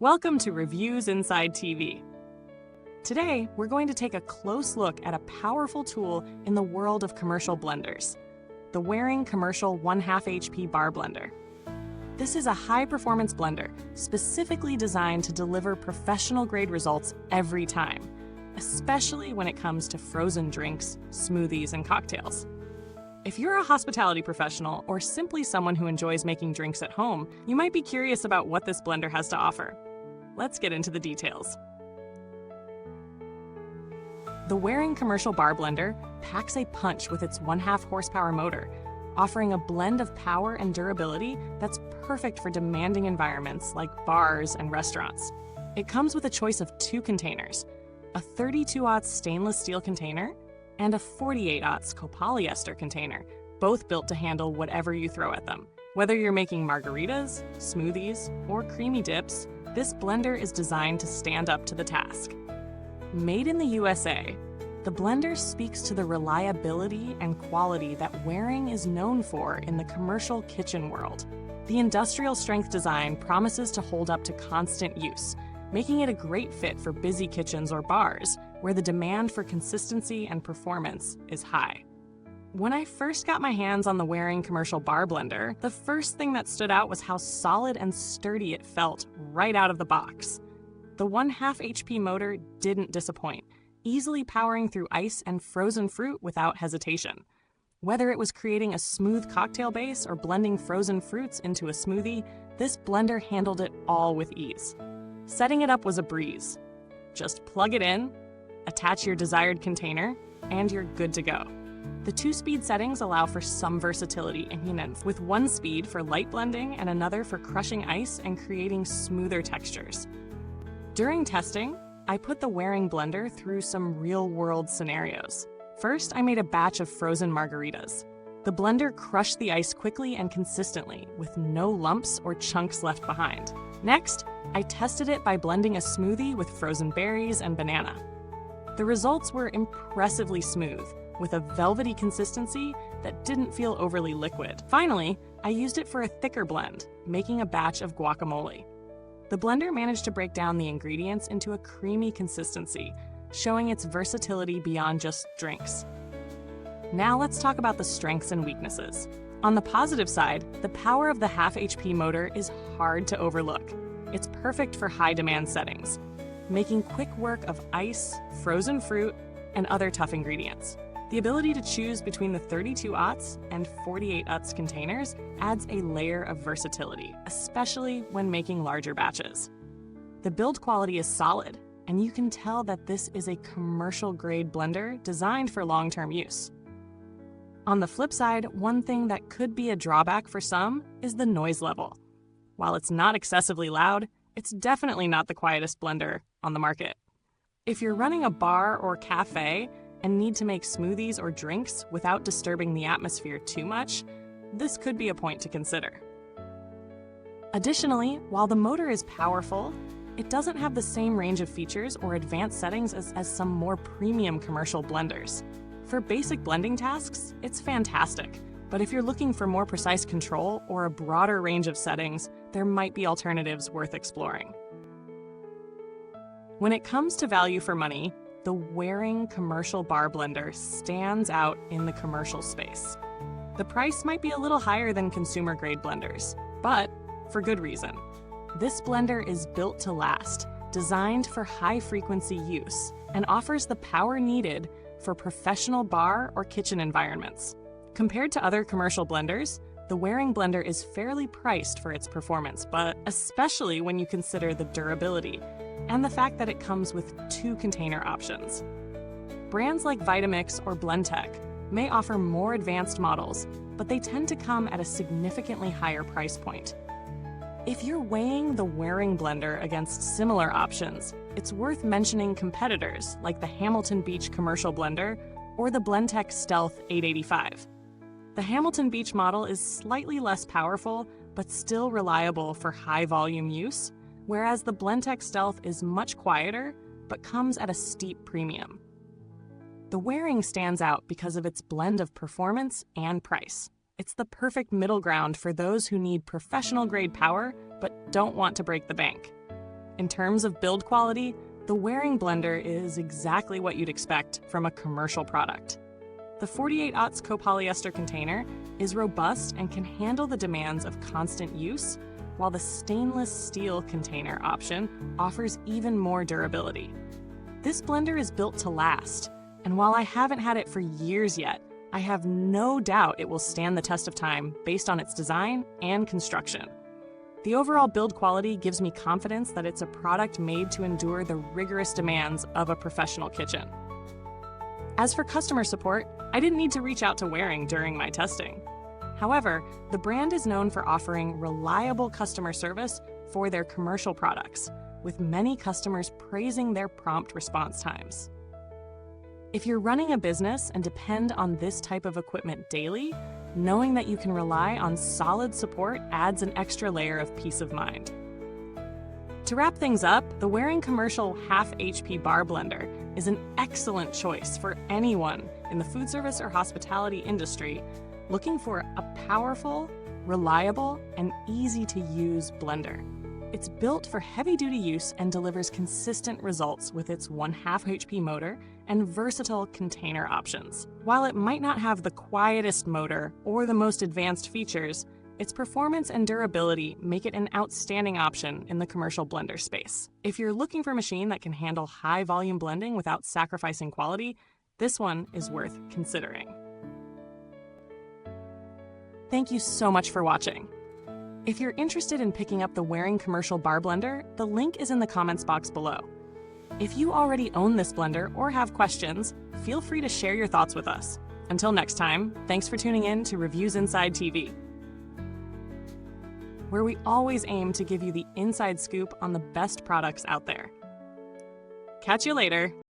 Welcome to Reviews Inside TV. Today, we're going to take a close look at a powerful tool in the world of commercial blenders, the Waring Commercial 1/2 HP Bar Blender. This is a high-performance blender specifically designed to deliver professional-grade results every time, especially when it comes to frozen drinks, smoothies, and cocktails. If you're a hospitality professional or simply someone who enjoys making drinks at home, you might be curious about what this blender has to offer. Let's get into the details. The Waring Commercial Bar Blender packs a punch with its 1/2 horsepower motor, offering a blend of power and durability that's perfect for demanding environments like bars and restaurants. It comes with a choice of 2 containers, a 32/0 stainless steel container and a 48/0 copolyester container, both built to handle whatever you throw at them. Whether you're making margaritas, smoothies, or creamy dips, this blender is designed to stand up to the task. Made in the USA, the blender speaks to the reliability and quality that Waring is known for in the commercial kitchen world. The industrial strength design promises to hold up to constant use, making it a great fit for busy kitchens or bars where the demand for consistency and performance is high. When I first got my hands on the Waring Commercial Bar Blender, the first thing that stood out was how solid and sturdy it felt right out of the box. The 1/2 HP motor didn't disappoint, easily powering through ice and frozen fruit without hesitation. Whether it was creating a smooth cocktail base or blending frozen fruits into a smoothie, this blender handled it all with ease. Setting it up was a breeze. Just plug it in, attach your desired container, and you're good to go. The 2-speed settings allow for some versatility in units, with 1 speed for light blending and another for crushing ice and creating smoother textures. During testing, I put the Waring blender through some real-world scenarios. First, I made a batch of frozen margaritas. The blender crushed the ice quickly and consistently, with no lumps or chunks left behind. Next, I tested it by blending a smoothie with frozen berries and banana. The results were impressively smooth, with a velvety consistency that didn't feel overly liquid. Finally, I used it for a thicker blend, making a batch of guacamole. The blender managed to break down the ingredients into a creamy consistency, showing its versatility beyond just drinks. Now let's talk about the strengths and weaknesses. On the positive side, the power of the 1/2 HP motor is hard to overlook. It's perfect for high-demand settings, making quick work of ice, frozen fruit, and other tough ingredients. The ability to choose between the 32/0 and 48/0 containers adds a layer of versatility, especially when making larger batches. The build quality is solid, and you can tell that this is a commercial-grade blender designed for long-term use. On the flip side, one thing that could be a drawback for some is the noise level. While it's not excessively loud, it's definitely not the quietest blender on the market. If you're running a bar or cafe and need to make smoothies or drinks without disturbing the atmosphere too much, this could be a point to consider. Additionally, while the motor is powerful, it doesn't have the same range of features or advanced settings as some more premium commercial blenders. For basic blending tasks, it's fantastic, but if you're looking for more precise control or a broader range of settings, there might be alternatives worth exploring. When it comes to value for money, the Waring Commercial Bar Blender stands out in the commercial space. The price might be a little higher than consumer-grade blenders, but for good reason. This blender is built to last, designed for high-frequency use, and offers the power needed for professional bar or kitchen environments. Compared to other commercial blenders, the Waring blender is fairly priced for its performance, but especially when you consider the durability and the fact that it comes with 2 container options. Brands like Vitamix or Blendtec may offer more advanced models, but they tend to come at a significantly higher price point. If you're weighing the Waring blender against similar options, it's worth mentioning competitors like the Hamilton Beach Commercial Blender or the Blendtec Stealth 885. The Hamilton Beach model is slightly less powerful, but still reliable for high-volume use, whereas the Blendtec Stealth is much quieter, but comes at a steep premium. The Waring stands out because of its blend of performance and price. It's the perfect middle ground for those who need professional-grade power but don't want to break the bank. In terms of build quality, the Waring blender is exactly what you'd expect from a commercial product. The 48-aughts copolyester container is robust and can handle the demands of constant use, while the stainless steel container option offers even more durability. This blender is built to last, and while I haven't had it for years yet, I have no doubt it will stand the test of time based on its design and construction. The overall build quality gives me confidence that it's a product made to endure the rigorous demands of a professional kitchen. As for customer support, I didn't need to reach out to Waring during my testing. However, the brand is known for offering reliable customer service for their commercial products, with many customers praising their prompt response times. If you're running a business and depend on this type of equipment daily, knowing that you can rely on solid support adds an extra layer of peace of mind. To wrap things up, the Waring Commercial Half HP Bar Blender is an excellent choice for anyone in the food service or hospitality industry looking for a powerful, reliable, and easy-to-use blender. It's built for heavy-duty use and delivers consistent results with its 1/2 HP motor and versatile container options. While it might not have the quietest motor or the most advanced features, its performance and durability make it an outstanding option in the commercial blender space. If you're looking for a machine that can handle high-volume blending without sacrificing quality, this one is worth considering. Thank you so much for watching. If you're interested in picking up the Waring Commercial Bar Blender, the link is in the comments box below. If you already own this blender or have questions, feel free to share your thoughts with us. Until next time, thanks for tuning in to Reviews Inside TV, where we always aim to give you the inside scoop on the best products out there. Catch you later.